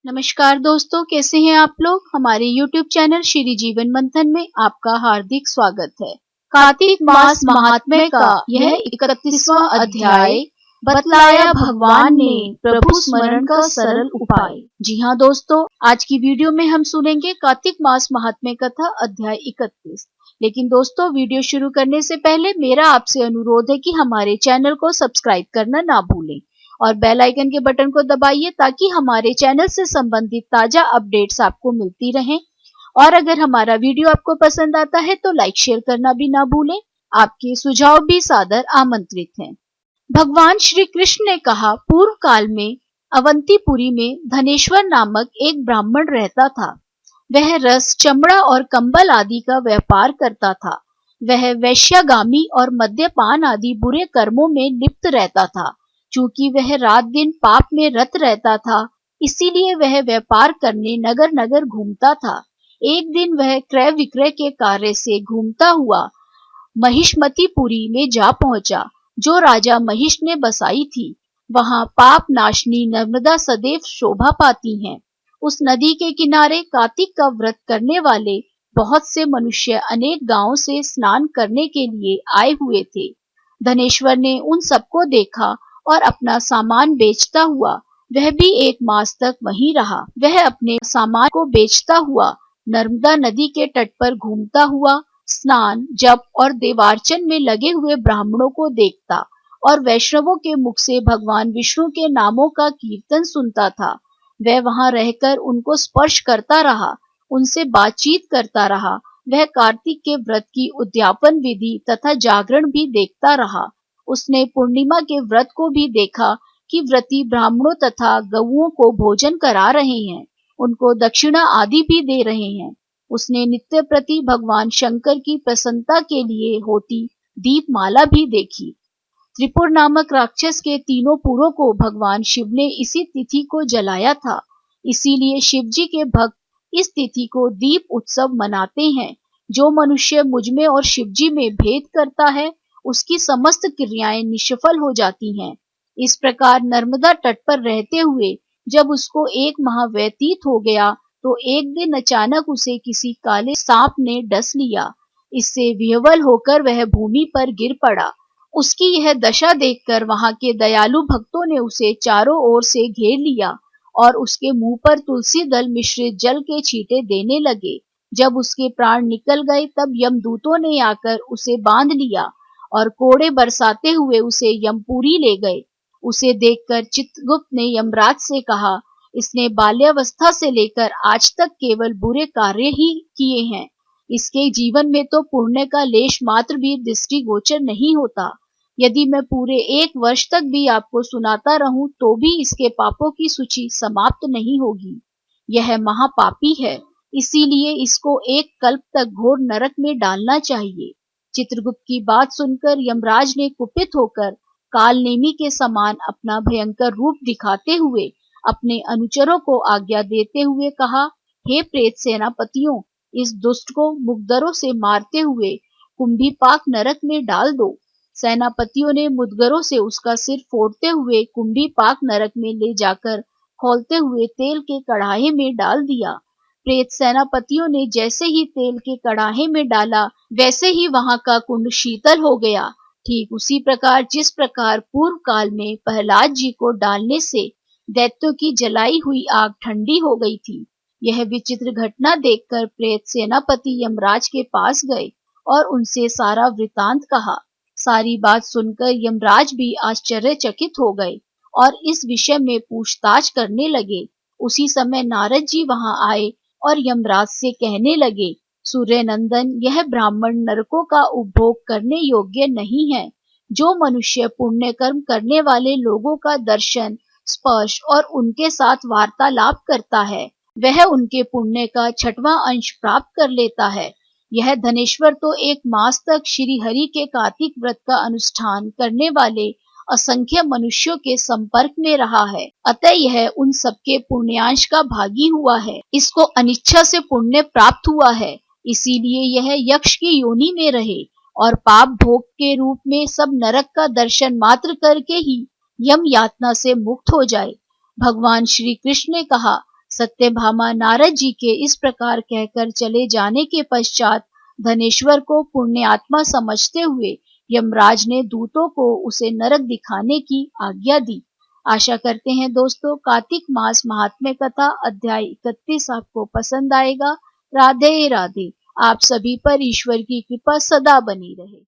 नमस्कार दोस्तों, कैसे हैं आप लोग। हमारे YouTube चैनल श्री जीवन मंथन में आपका हार्दिक स्वागत है। कार्तिक मास महात्म्य का यह 31वां अध्याय, बतलाया भगवान ने प्रभु स्मरण का सरल उपाय। जी हाँ दोस्तों, आज की वीडियो में हम सुनेंगे कार्तिक मास महात्म्य कथा अध्याय 31। लेकिन दोस्तों, वीडियो शुरू करने से पहले मेरा आपसे अनुरोध है कि हमारे चैनल को सब्सक्राइब करना ना भूलें और बेल आइकन के बटन को दबाइए ताकि हमारे चैनल से संबंधित ताजा अपडेट्स आपको मिलती रहें। और अगर हमारा वीडियो आपको पसंद आता है तो लाइक शेयर करना भी ना भूलें। आपके सुझाव भी सादर आमंत्रित हैं। भगवान श्री कृष्ण ने कहा, पूर्व काल में अवंतीपुरी में धनेश्वर नामक एक ब्राह्मण रहता था। वह रस, चमड़ा और कंबल आदि का व्यापार करता था। वह वैश्यागामी और मद्यपान आदि बुरे कर्मों में लिप्त रहता था। चूंकि वह रात दिन पाप में रत रहता था, इसीलिए वह व्यापार करने नगर नगर घूमता था। एक दिन वह क्रय विक्रय के कार्य से घूमता हुआ महिष्मतीपुरी में जा पहुंचा, जो राजा महिष ने बसाई थी। वहां पाप नाशनी नर्मदा सदैव शोभा पाती हैं। उस नदी के किनारे कार्तिक का व्रत करने वाले बहुत से मनुष्य अनेक गांवों से स्नान करने के लिए आए हुए थे। धनेश्वर ने उन सबको देखा और अपना सामान बेचता हुआ वह भी 1 मास तक वहीं रहा। वह अपने सामान को बेचता हुआ नर्मदा नदी के तट पर घूमता हुआ स्नान, जप और देवार्चन में लगे हुए ब्राह्मणों को देखता और वैष्णवों के मुख से भगवान विष्णु के नामों का कीर्तन सुनता था। वह वहां रहकर उनको स्पर्श करता रहा, उनसे बातचीत करता रहा। वह कार्तिक के व्रत की उद्यापन विधि तथा जागरण भी देखता रहा। उसने पूर्णिमा के व्रत को भी देखा कि व्रती ब्राह्मणों तथा गऊओं को भोजन करा रहे हैं, उनको दक्षिणा आदि भी दे रहे हैं। उसने नित्य प्रति भगवान शंकर की प्रसन्नता के लिए होती दीपमाला भी देखी। त्रिपुर नामक राक्षस के 3 पुरों को भगवान शिव ने इसी तिथि को जलाया था। इसीलिए शिव जी के भक्त इस तिथि को दीप उत्सव मनाते हैं। जो मनुष्य मुझ में और शिव जी में भेद करता है, उसकी समस्त क्रियाएं निष्फल हो जाती हैं। इस प्रकार नर्मदा तट पर रहते हुए जब उसको 1 माह व्यतीत हो गया, तो एक दिन अचानक उसे किसी काले सांप ने डस लिया। इससे विह्वल होकर वह भूमि पर गिर पड़ा। उसकी यह दशा देखकर वहां के दयालु भक्तों ने उसे चारों ओर से घेर लिया और उसके मुंह पर तुलसी दल मिश्रित जल के छींटे देने लगे। जब उसके प्राण निकल गए, तब यमदूतों ने आकर उसे बांध लिया और कोड़े बरसाते हुए उसे यमपुरी ले गए। उसे देखकर चित्रगुप्त ने यमराज से कहा, इसने बाल्यावस्था से लेकर आज तक केवल बुरे कार्य ही किए हैं। इसके जीवन में तो पुण्य का लेश मात्र भी दृष्टिगोचर नहीं होता। यदि मैं पूरे 1 वर्ष तक भी आपको सुनाता रहूं तो भी इसके पापों की सूची समाप्त नहीं होगी। यह महापापी है, इसीलिए इसको 1 कल्प तक घोर नरक में डालना चाहिए। चित्रगुप्त की बात सुनकर यमराज ने कुपित होकर कालनेमी के समान अपना भयंकर रूप दिखाते हुए अपने अनुचरों को आज्ञा देते हुए कहा, हे प्रेत सेनापतियों, इस दुष्ट को मुग्दरों से मारते हुए कुंभीपाक नरक में डाल दो। सेनापतियों ने मुद्गरों से उसका सिर फोड़ते हुए कुंभीपाक नरक में ले जाकर खौलते हुए तेल के कड़ाहे में डाल दिया। प्रेत सेनापतियों ने जैसे ही तेल के कड़ाहे में डाला, वैसे ही वहां का कुंड शीतल हो गया। ठीक उसी प्रकार जिस प्रकार पूर्व काल में प्रहलाद जी को डालने से दैत्यों की जलाई हुई आग ठंडी हो गई थी। यह विचित्र घटना देखकर प्रेत सेनापति यमराज के पास गए और उनसे सारा वृतांत कहा। सारी बात सुनकर यमराज भी आश्चर्यचकित हो गए और इस विषय में पूछताछ करने लगे। उसी समय नारद जी वहां आए और यमराज से कहने लगे, सूर्य नंदन, यह ब्राह्मण नरकों का उपभोग करने योग्य नहीं है। जो मनुष्य पुण्य कर्म करने वाले लोगों का दर्शन, स्पर्श और उनके साथ वार्तालाप करता है, वह उनके पुण्य का 6वां अंश प्राप्त कर लेता है। यह धनेश्वर तो 1 मास तक श्री हरि के कार्तिक व्रत का अनुष्ठान करने वाले असंख्य मनुष्यों के संपर्क में रहा है, अतः यह उन सबके पुण्यांश का भागी हुआ है। इसको अनिच्छा से पुण्य प्राप्त हुआ है, इसीलिए यह यक्ष की योनि में रहे और पाप भोग के रूप में सब नरक का दर्शन मात्र करके ही यम यातना से मुक्त हो जाए। भगवान श्री कृष्ण ने कहा, सत्यभामा नारद जी के इस प्रकार कहकर चले जाने के पश्चात धनेश्वर को पुण्यात्मा समझते हुए यमराज ने दूतों को उसे नरक दिखाने की आज्ञा दी। आशा करते हैं दोस्तों कार्तिक मास महात्म्य कथा अध्याय 31 आपको पसंद आएगा। राधे राधे। आप सभी पर ईश्वर की कृपा सदा बनी रहे।